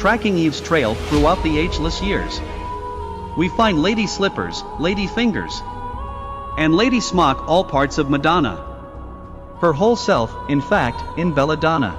tracking Eve's trail throughout the ageless years. We find lady slippers, lady fingers, and lady smock, all parts of Madonna. Her whole self, in fact, in belladonna.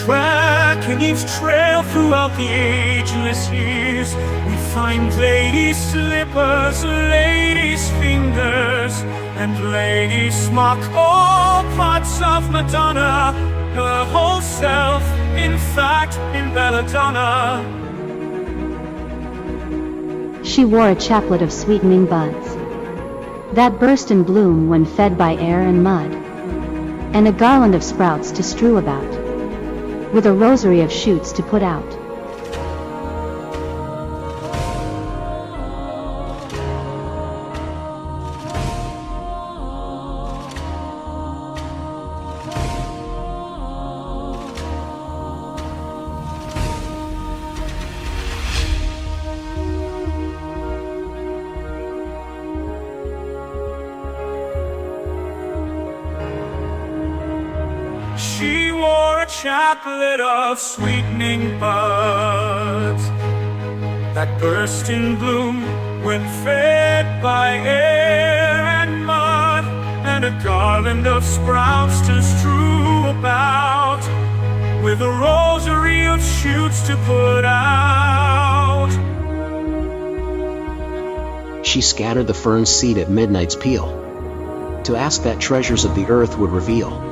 Tracking Eve's trail throughout the ageless years, we find ladies' slippers, ladies' fingers, and ladies' smock, all parts of Madonna, her whole self, in fact, in belladonna. She wore a chaplet of sweetening buds that burst in bloom when fed by air and mud, and a garland of sprouts to strew about, with a rosary of shoots to put out. She wore a chaplet of sweetening buds that burst in bloom when fed by air and mud, and a garland of sprouts to strew about, with a rosary of shoots to put out. She scattered the fern seed at midnight's peal, to ask that treasures of the earth would reveal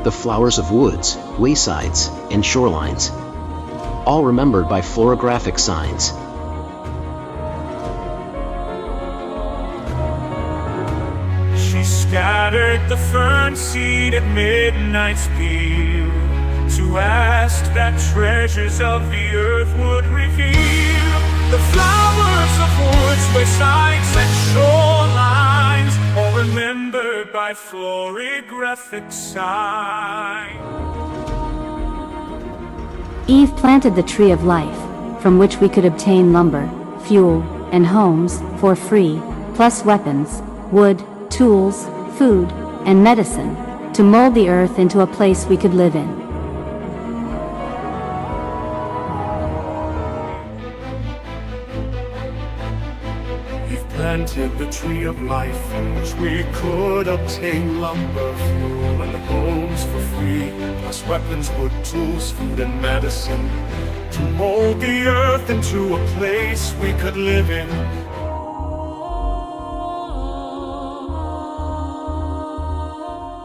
the flowers of woods, waysides, and shorelines, all remembered by florographic signs. She scattered the fern seed at midnight's peal, to ask that treasures of the earth would reveal the flowers of woods, waysides, and shorelines, all remembered by florographic sign. Eve planted the tree of life, from which we could obtain lumber, fuel, and homes for free, plus weapons, wood, tools, food, and medicine, to mold the earth into a place we could live in. Planted the tree of life, from which we could obtain lumber, fuel, and homes for free, plus weapons, wood, tools, food, and medicine, to mold the earth into a place we could live in.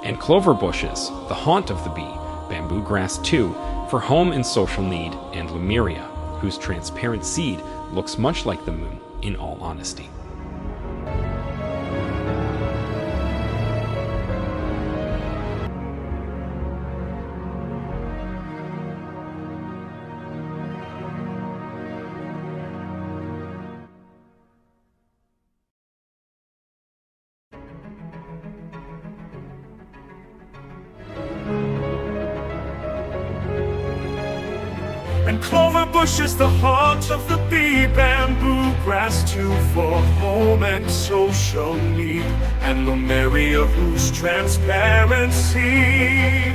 And clover bushes, the haunt of the bee, bamboo grass too, for home and social need, and Lemuria, whose transparent seed looks much like the moon, in all honesty. And clover bushes, the haunt of the bee, bamboo grass too for home and social need, and Lumeria, whose transparency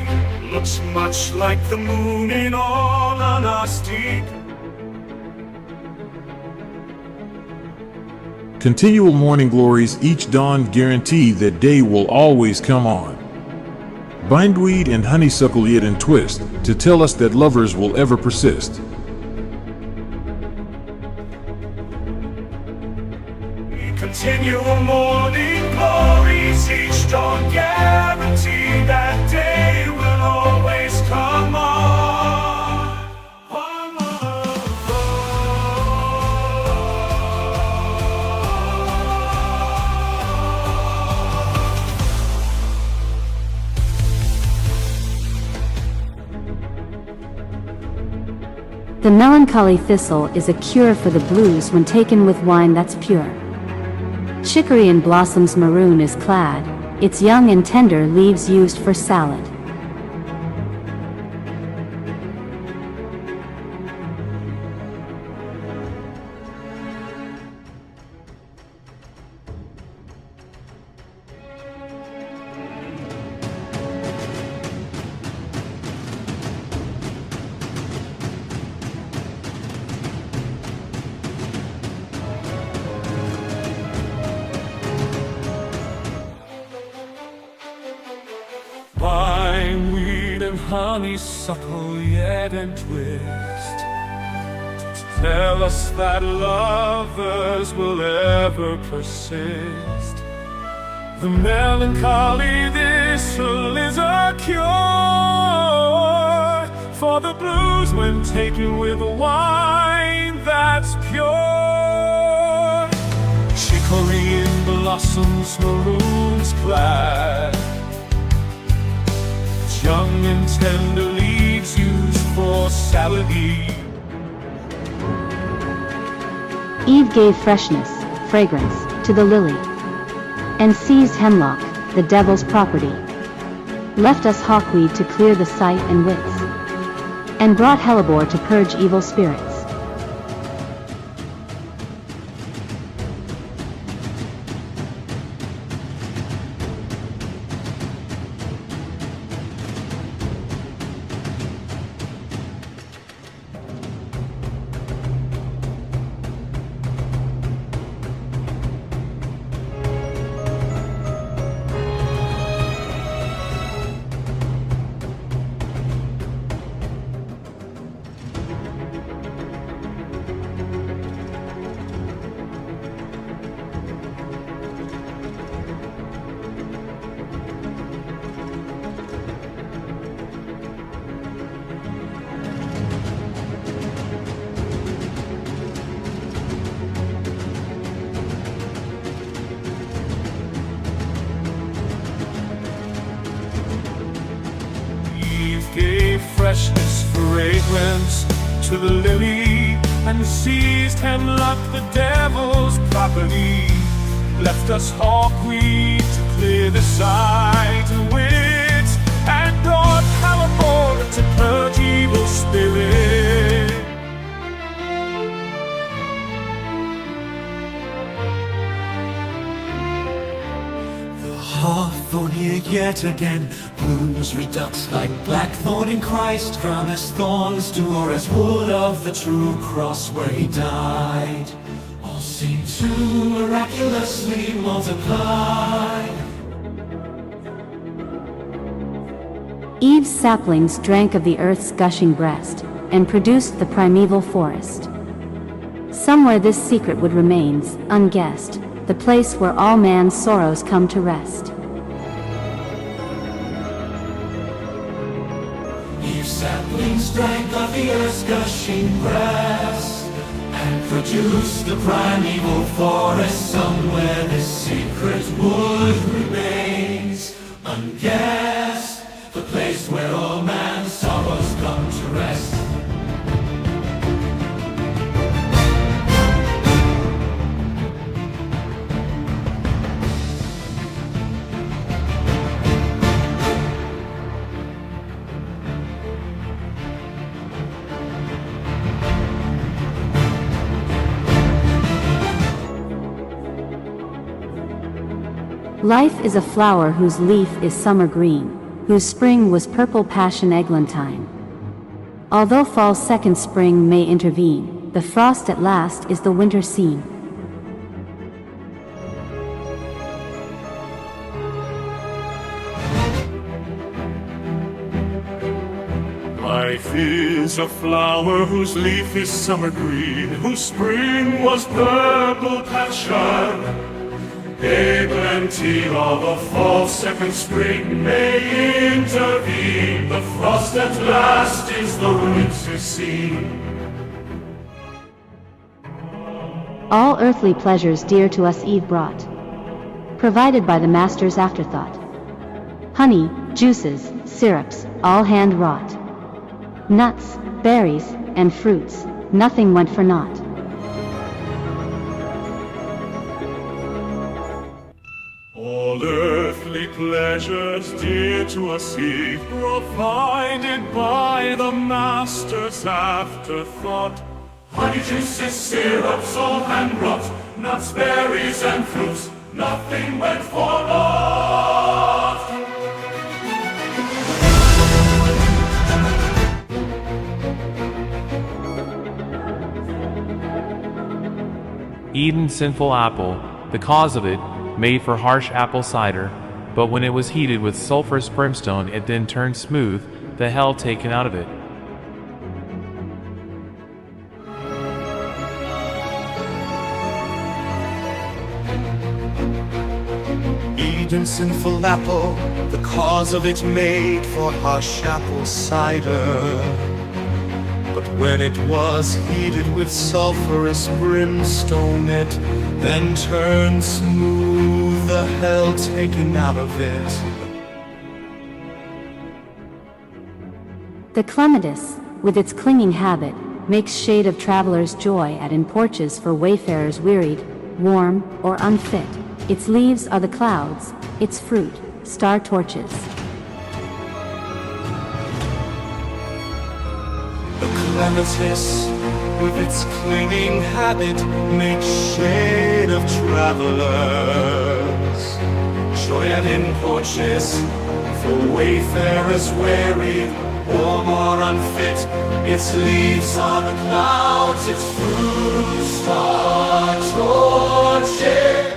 looks much like the moon in all honesty. Continual morning glories each dawn guarantee that day will always come on. Bindweed and honeysuckle yet and twist to tell us that lovers will ever persist. Continual morning glories each dawn guarantee that day will always come on. The melancholy thistle is a cure for the blues when taken with wine that's pure. Chicory in blossoms maroon is clad, its young and tender leaves used for salad. Bindweed and honeysuckle yet and twist tell us that lovers will ever persist. The melancholy thistle is a cure for the blues when taken with wine that's pure. Chicory in blossoms maroons clad, young and tender leaves used for salad. Eve gave freshness, fragrance, to the lily, and seized hemlock, the devil's property. Left us hawkweed to clear the sight and wits, and brought hellebore to purge evil spirits. Gave freshness, fragrance to the lily, and seized hemlock, the devil's property. Left us hawkweed to clear the sight and wits, and brought hellebore to purge evil spirit. Hawthorn here yet again, blooms redux like blackthorn in Christ, crown as thorns to or as wood of the true cross where he died. All seem to miraculously multiply. Eve's saplings drank of the earth's gushing breast, and produced the primeval forest. Somewhere this secret would remains, unguessed, the place where all man's sorrows come to rest. Eve's saplings drank of the earth's gushing breast, and produced the primeval forest. Somewhere this secret wood remains, unguessed, the place where all man's sorrows come to rest. Life is a flower whose leaf is summer green, whose spring was purple passion eglantine. Although fall's second spring may intervene, the frost at last is the winter seen. Life is a flower whose leaf is summer green, whose spring was purple passion. Eglantine of a false second spring may intervene. The frost at last is the winter seen. All earthly pleasures dear to us Eve brought, provided by the master's afterthought. Honey, juices, syrups, all hand-wrought. Nuts, berries, and fruits, nothing went for naught. All earthly pleasures dear to us Eve, provided by the master's afterthought. Honey, juices, syrups, all hand-wrought, nuts, berries, and fruits, nothing went for naught. Eden's sinful apple, the cause of it, made for harsh apple cider, but when it was heated with sulphurous brimstone it then turned smooth, the hell taken out of it. Eden's sinful apple, the cause of it made for harsh apple cider. But when it was heated with sulphurous brimstone, it then turned smooth, the hell taken out of it. The clematis, with its clinging habit, makes shade of travelers' joy at in porches for wayfarers wearied, warm, or unfit. Its leaves are the clouds, its fruit, star torches. The clematis, with its clinging habit, makes shade of travelers. Joy and in porches, for wayfarers weary, warm or unfit. Its leaves are the clouds, its fruit, star torches.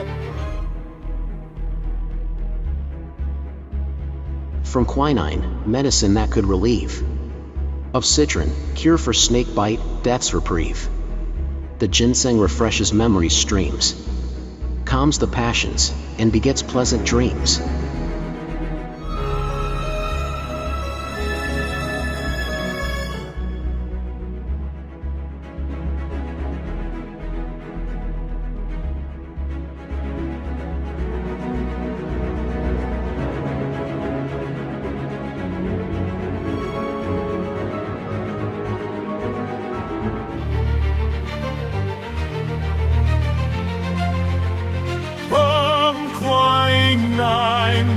From quinine, medicine that could relieve. Of citron, cure for snake bite, death's reprieve. The ginseng refreshes memory streams, calms the passions, and begets pleasant dreams.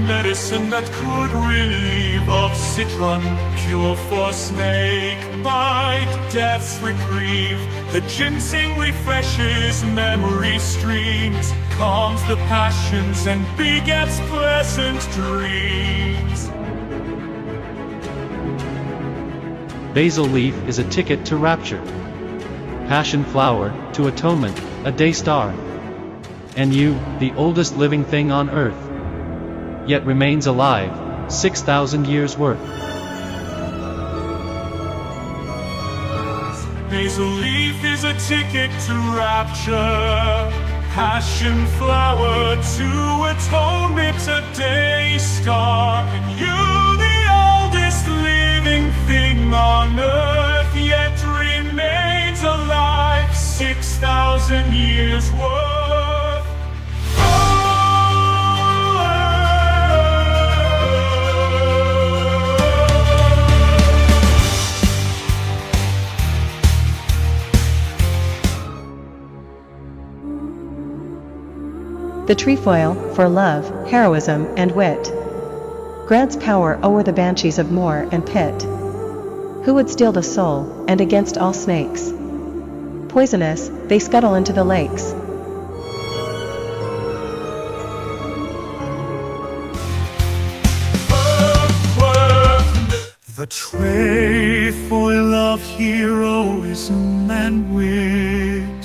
Medicine that could relieve of citron, cure for snake bite, death's reprieve. The ginseng refreshes memory streams, calms the passions and begets pleasant dreams. Basil leaf is a ticket to rapture. Passion flower, to atonement, a day star. And you, the oldest living thing on earth, yet remains alive, 6,000 years worth. Basil leaf is a ticket to rapture. Passion flower to atonement, a day star. And you, the oldest living thing on earth, yet remains alive, 6,000 years worth. The trefoil, for love, heroism, and wit, grants power o'er the banshees of moor and pit. Who would steal the soul, and against all snakes? Poisonous, they scuttle into the lakes. The trefoil of heroism and wit,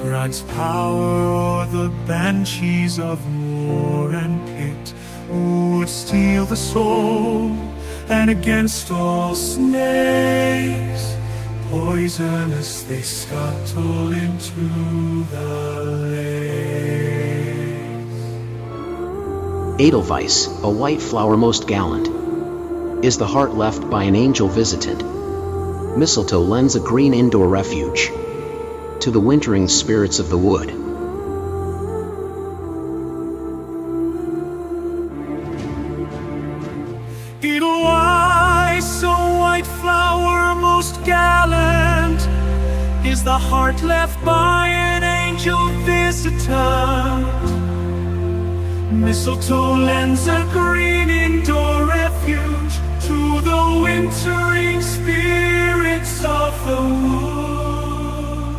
Brad's power o'er the banshees of war and pit, would steal the soul, and against all snakes, poisonous they scuttle into the lakes. Edelweiss, a white flower most gallant, is the heart left by an angel visitant. Mistletoe lends a green indoor refuge to the wintering spirits of the wood. Edelweiss, a white flower most gallant, is the heart left by an angel visitant. Mistletoe lends a green indoor refuge to the wintering spirits of the wood.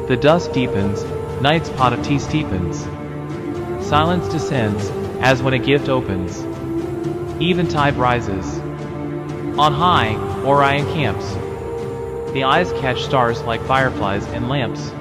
The dusk deepens, night's pot of tea steepens. Silence descends, as when a gift opens. Eventide rises. On high, Orion camps. The eyes catch stars like fireflies in lamps.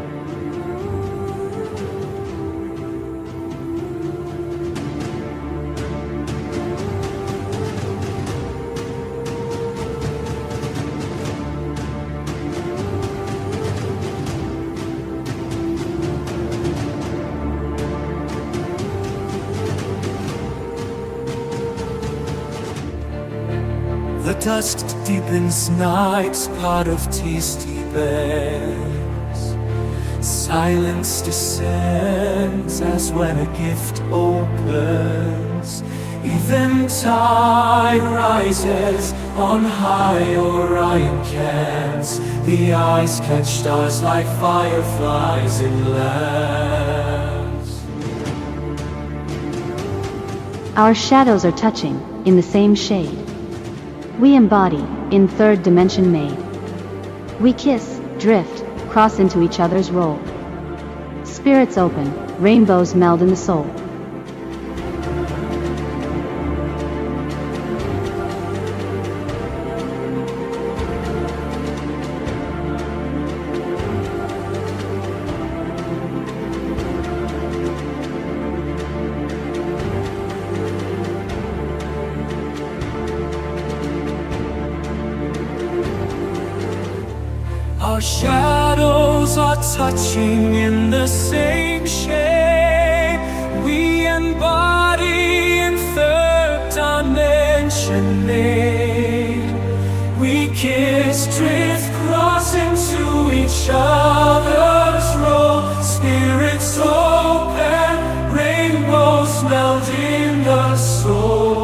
The dusk deepens, night's pot of tea steepens. Silence descends as when a gift opens. Eventide rises, on high Orion camps. The eyes catch stars like fireflies in lamps. Our shadows are touching, in the same shade. We embody, in third dimension made. We kiss, drift, cross into each other's role. Spirits open, rainbows meld in the soul. Our shadows are touching in the same shade. We embody in third dimension made. We kiss, drift, cross into each other's role. Spirits open, rainbows melt in the soul.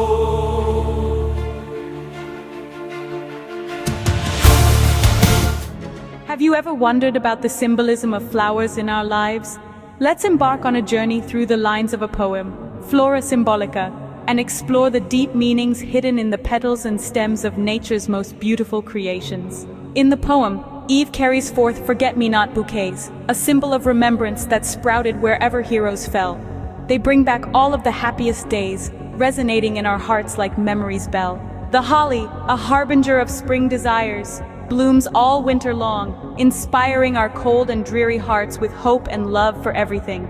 Have you ever wondered about the symbolism of flowers in our lives? Let's embark on a journey through the lines of a poem, Flora Symbolica, and explore the deep meanings hidden in the petals and stems of nature's most beautiful creations. In the poem, Eve carries forth forget-me-not bouquets, a symbol of remembrance that sprouted wherever heroes fell. They bring back all of the happiest days, resonating in our hearts like memory's bell. The holly, a harbinger of spring desires, blooms all winter long, inspiring our cold and dreary hearts with hope and love for everything.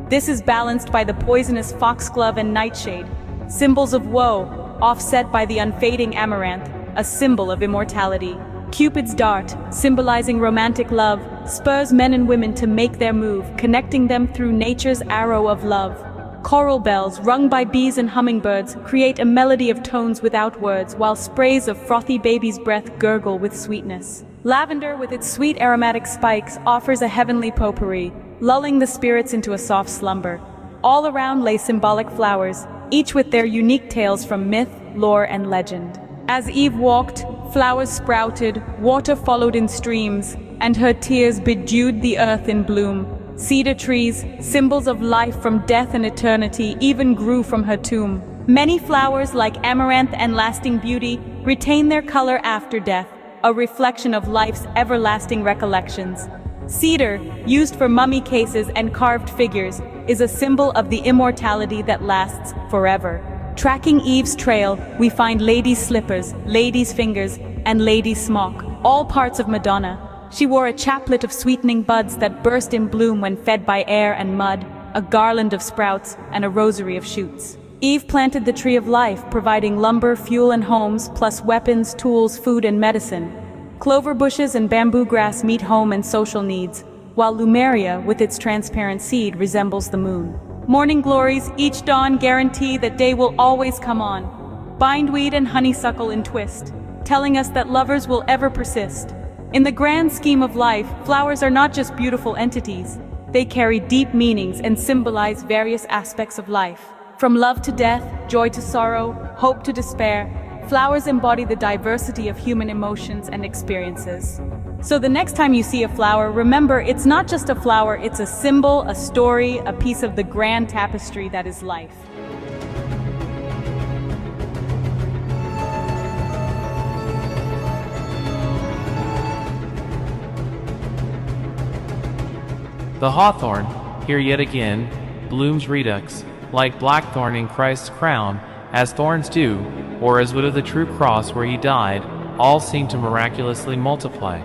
This is balanced by the poisonous foxglove and nightshade, symbols of woe, offset by the unfading amaranth, a symbol of immortality. Cupid's dart, symbolizing romantic love, spurs men and women to make their move, connecting them through nature's arrow of love. Coral bells, rung by bees and hummingbirds, create a melody of tones without words, while sprays of frothy baby's breath gurgle with sweetness. Lavender, with its sweet aromatic spikes, offers a heavenly potpourri, lulling the spirits into a soft slumber. All around lay symbolic flowers, each with their unique tales from myth, lore, and legend. As Eve walked, flowers sprouted, water followed in streams, and her tears bedewed the earth in bloom. Cedar trees, symbols of life from death and eternity, even grew from her tomb. Many flowers, like amaranth and lasting beauty, retain their color after death, a reflection of life's everlasting recollections. Cedar, used for mummy cases and carved figures, is a symbol of the immortality that lasts forever. Tracking Eve's trail, we find lady's slippers, lady's fingers, and lady's smock, all parts of Madonna. She wore a chaplet of sweetening buds that burst in bloom when fed by air and mud, a garland of sprouts, and a rosary of shoots. Eve planted the tree of life, providing lumber, fuel, and homes, plus weapons, tools, food, and medicine. Clover bushes and bamboo grass meet home and social needs, while Lumeria, with its transparent seed, resembles the moon. Morning glories, each dawn guarantee that day will always come on. Bindweed and honeysuckle entwist, telling us that lovers will ever persist. In the grand scheme of life, flowers are not just beautiful entities. They carry deep meanings and symbolize various aspects of life. From love to death, joy to sorrow, hope to despair, flowers embody the diversity of human emotions and experiences. So the next time you see a flower, remember it's not just a flower, it's a symbol, a story, a piece of the grand tapestry that is life. The hawthorn, here yet again, blooms redux, like blackthorn in Christ's crown, as thorns do, or as wood of the true cross where he died, all seem to miraculously multiply.